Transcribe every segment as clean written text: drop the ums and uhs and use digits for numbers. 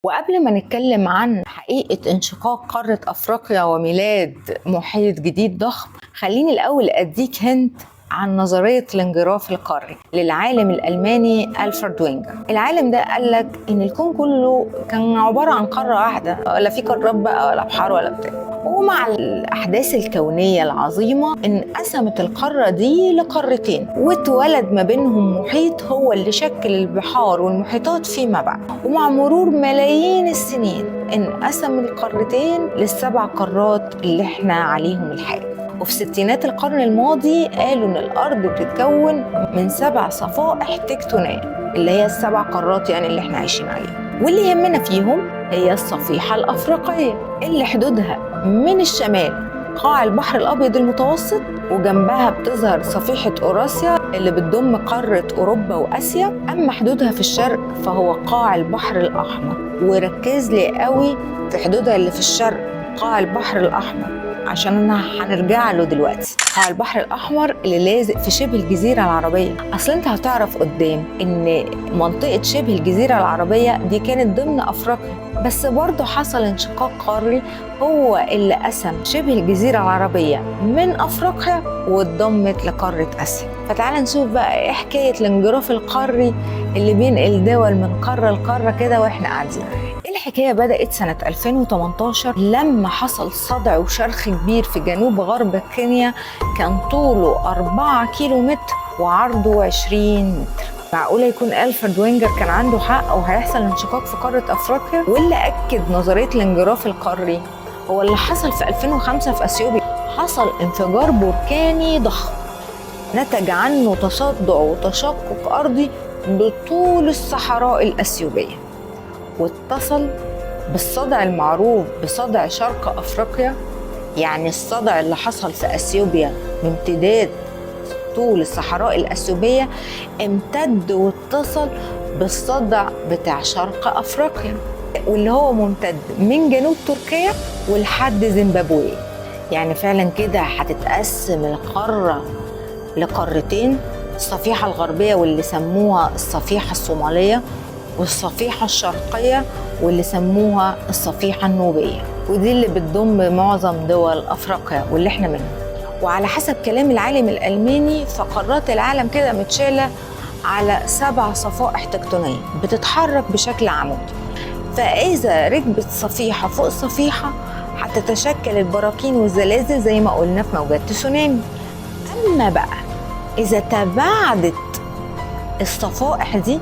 وقبل ما نتكلم عن حقيقة انشقاق قارة أفريقيا وميلاد محيط جديد ضخم، خليني الأول أديك هنت عن نظرية الانجراف القاري للعالم الألماني ألفرد وينجر. العالم ده قالك إن الكون كله كان عبارة عن قارة واحدة، ولا في قارات بقى ولا بحار ولا بتاع، ومع الأحداث الكونية العظيمة انقسمت القارة دي لقارتين، واتولد ما بينهم محيط هو اللي شكل البحار والمحيطات فيما بعد. ومع مرور ملايين السنين انقسم القارتين للسبع قارات اللي احنا عليهم الحال. وفي ستينات القرن الماضي قالوا ان الارض بتتكون من 7 صفائح تكتونية، اللي هي السبع قارات يعني اللي احنا عايشين عليها، واللي يهمنا فيهم هي الصفيحة الأفريقية اللي حدودها من الشمال قاع البحر الأبيض المتوسط، وجنبها بتظهر صفيحة أوراسيا اللي بتضم قارة أوروبا وآسيا. أما حدودها في الشرق فهو قاع البحر الأحمر، وركز لي قوي في حدودها اللي في الشرق قاع البحر الأحمر عشان أنا هنرجع له دلوقتي. قاع البحر الأحمر اللي لازق في شبه الجزيرة العربية. أصل أنت هتعرف قدام إن منطقة شبه الجزيرة العربية دي كانت ضمن أفريقيا، بس برضه حصل انشقاق قاري هو اللي قسم شبه الجزيرة العربية من أفريقيا واتضمت لقارة آسيا. فتعال نشوف بقى إيه حكاية الانجراف القاري اللي بينقل دول من قارة لقارة كده وإحنا قاعدين. الحكاية بدأت سنة 2018 لما حصل صدع وشرخ كبير في جنوب غرب كينيا، كان طوله 4 كيلو متر وعرضه 20 متر. معقولة يكون ألفرد وينجر كان عنده حق وهيحصل انشقاق في قارة أفريقيا؟ واللي أكد نظرية الانجراف القاري هو اللي حصل في 2005 في أثيوبيا. حصل انفجار بركاني ضخم نتج عنه تصدع وتشقق أرضي بطول الصحراء الأثيوبية، واتصل بالصدع المعروف بصدع شرق أفريقيا. يعني الصدع اللي حصل في أثيوبيا بامتداد طول الصحراء الأثيوبية امتد واتصل بالصدع بتاع شرق أفريقيا، واللي هو ممتد من جنوب تركيا ولحد زيمبابوي. يعني فعلا كده هتتقسم القارة لقارتين، الصفيحة الغربية واللي سموها الصفيحة الصومالية، والصفيحة الشرقية واللي سموها الصفيحة النوبية، ودي اللي بتضم معظم دول أفريقيا واللي احنا منهم. وعلى حسب كلام العالم الألماني فقارات العالم كده متشالة على 7 صفائح تكتونية بتتحرك بشكل عمودي، فإذا ركبت صفيحة فوق صفيحة هتتشكل البراكين والزلازل زي ما قلنا في موجات تسونامي. أما بقى إذا تباعدت الصفائح دي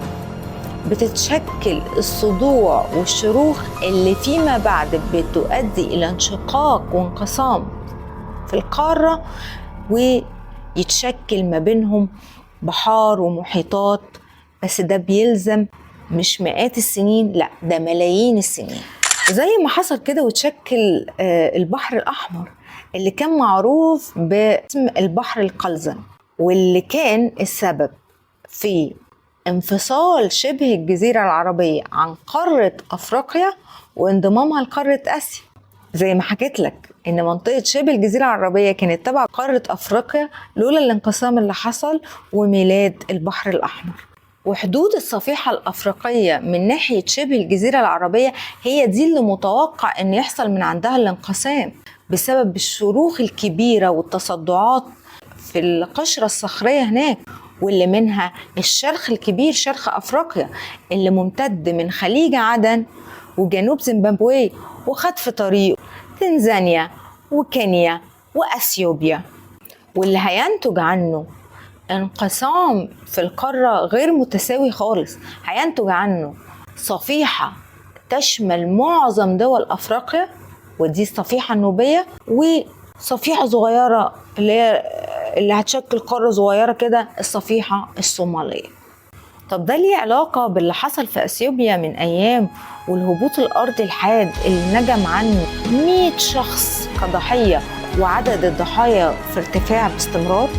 بتتشكل الصدوع والشروخ اللي فيما بعد بتؤدي إلى انشقاق وانقسام في القارة، ويتشكل ما بينهم بحار ومحيطات. بس ده بيلزم مش مئات السنين، لا ده ملايين السنين، زي ما حصل كده وتشكل البحر الأحمر اللي كان معروف باسم البحر القلزم، واللي كان السبب في انفصال شبه الجزيرة العربية عن قارة أفريقيا وانضمامها لقارة آسيا. زي ما حكيت لك إن منطقة شبه الجزيرة العربية كانت تبع قارة أفريقيا لولا الانقسام اللي حصل وميلاد البحر الأحمر. وحدود الصفيحة الأفريقية من ناحية شبه الجزيرة العربية هي دي اللي متوقع إن يحصل من عندها الانقسام بسبب الشروخ الكبيرة والتصدعات في القشرة الصخرية هناك، واللي منها الشرخ الكبير شرخ أفريقيا اللي ممتد من خليج عدن وجنوب زيمبابوي وخد في طريقه تنزانيا وكينيا وأثيوبيا، واللي هينتج عنه انقسام في القارة غير متساوي خالص. هينتج عنه صفيحة تشمل معظم دول أفريقيا ودي الصفيحة النوبية، وصفيحة صغيرة اللي هتشكل قارة صغيرة كده الصفيحة الصومالية. طب ده ليه علاقة باللي حصل في أثيوبيا من أيام والهبوط الأرضي الحاد اللي نجم عنه 100 شخص كضحية وعدد الضحايا في ارتفاع باستمرار؟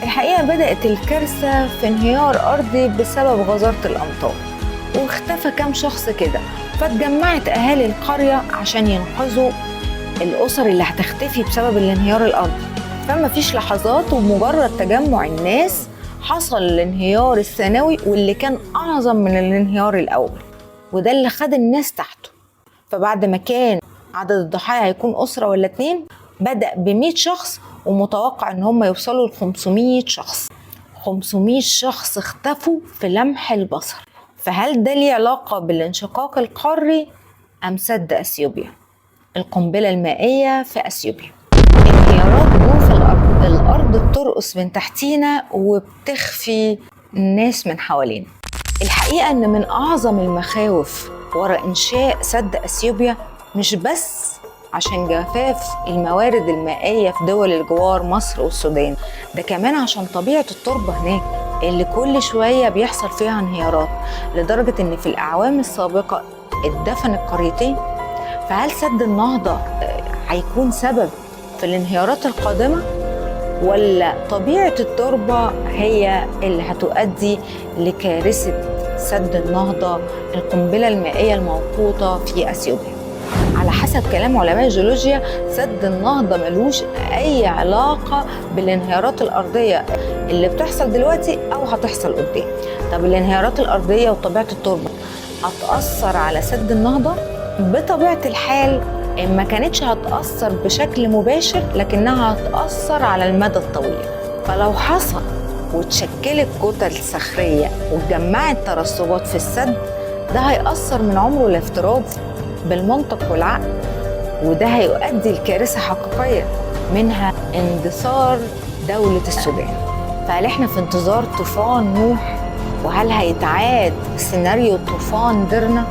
الحقيقة بدأت الكارثة في انهيار أرضي بسبب غزارة الأمطار، واختفى كام شخص كده، فاتجمعت أهالي القرية عشان ينقذوا الأسر اللي هتختفي بسبب الانهيار الأرضي. فما فيش لحظات ومجرد تجمع الناس حصل الانهيار الثانوي واللي كان أعظم من الانهيار الأول. وده اللي خد الناس تحته. فبعد ما كان عدد الضحايا هيكون أسرة ولا 2، بدأ ب100 شخص ومتوقع ان هم يوصلوا ل500 شخص. 500 شخص اختفوا في لمح البصر. فهل ده ليه علاقة بالانشقاق القاري أم سد أثيوبيا؟ القنبلة المائية في أثيوبيا، انهيارات جوف الأرض بترقص من تحتينا وبتخفي الناس من حوالينا. الحقيقة ان من أعظم المخاوف وراء إنشاء سد أثيوبيا مش بس عشان جفاف الموارد المائية في دول الجوار مصر والسودان، ده كمان عشان طبيعة التربة هناك اللي كل شوية بيحصل فيها انهيارات، لدرجة ان في الأعوام السابقة اتدفنت قريتين. فهل سد النهضة هيكون سبب في الانهيارات القادمة، ولا طبيعة التربة هي اللي هتؤدي لكارثة سد النهضة، القنبلة المائية الموقوتة في أثيوبيا؟ على حسب كلام علماء الجيولوجيا، سد النهضة ملوش أي علاقة بالانهيارات الأرضية اللي بتحصل دلوقتي أو هتحصل قدام. طب الانهيارات الأرضية وطبيعة التربة هتأثر على سد النهضة؟ بطبيعة الحال ما كانتش هتأثر بشكل مباشر، لكنها هتأثر على المدى الطويل. فلو حصل وتشكلت كتل صخرية واتجمعت ترسبات في السد، ده هيأثر من عمره الافتراضي بالمنطق والعقل، وده هيؤدي لكارثة حقيقية، منها اندثار دولة السودان. فهل احنا في انتظار طوفان نوح؟ وهل هيتعاد سيناريو طوفان درنا؟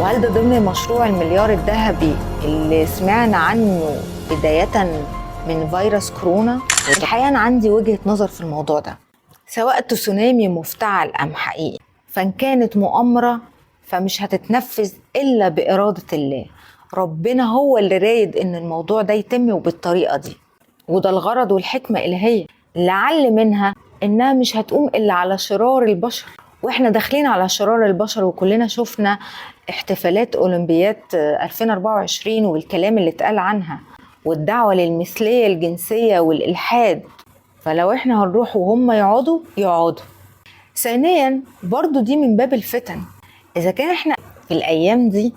وهل ده ضمن مشروع المليار الذهبي اللي سمعنا عنه بداية من فيروس كورونا؟ الحقيقة أنا عندي وجهة نظر في الموضوع ده، سواء تسونامي مفتعل أم حقيقي، فإن كانت مؤامرة فمش هتتنفذ إلا بإرادة الله. ربنا هو اللي رايد إن الموضوع ده يتم وبالطريقة دي، وده الغرض والحكمة الإلهية. لعل منها إنها مش هتقوم إلا على شرار البشر، وإحنا داخلين على شرار البشر، وكلنا شفنا احتفالات أولمبياد 2024 والكلام اللي اتقال عنها والدعوة للمثلية الجنسية والإلحاد. فلو إحنا هنروح وهم يقعدوا. ثانيا برضو دي من باب الفتن. إذا كان إحنا في الأيام دي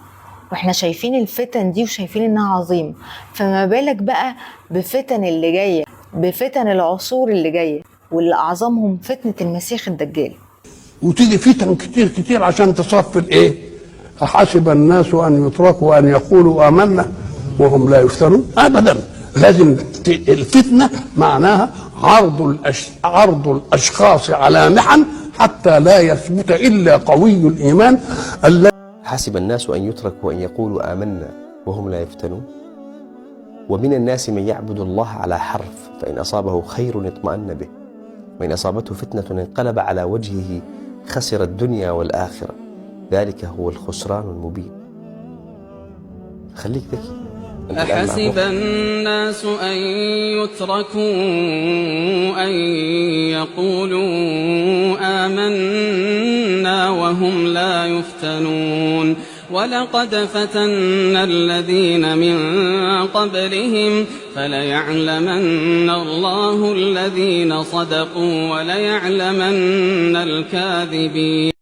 وإحنا شايفين الفتن دي وشايفين إنها عظيمة، فما بالك بقى بفتن اللي جاية، بفتن العصور اللي جاية، واللي أعظمهم فتنة المسيح الدجال. وتيجي فتن كتير كتير عشان تصفي الايه؟ أحسب الناس أن يتركوا أن يقولوا آمنا وهم لا يفتنون؟ أبدا. لازم الفتنة معناها عرض الأشخاص على محن حتى لا يثبت إلا قوي الإيمان. حسب الناس أن يتركوا أن يقولوا آمنا وهم لا يفتنون. ومن الناس من يعبد الله على حرف، فإن أصابه خير اطمأن به، وإن أصابته فتنة انقلب على وجهه خسر الدنيا والآخرة، ذلك هو الخسران المبين. خليك ذكي. أحسب الناس أن يتركوا أن يقولوا آمنا وهم لا يفتنون. ولقد فتنا الذين من قبلهم فليعلمن الله الذين صدقوا وليعلمن الكاذبين.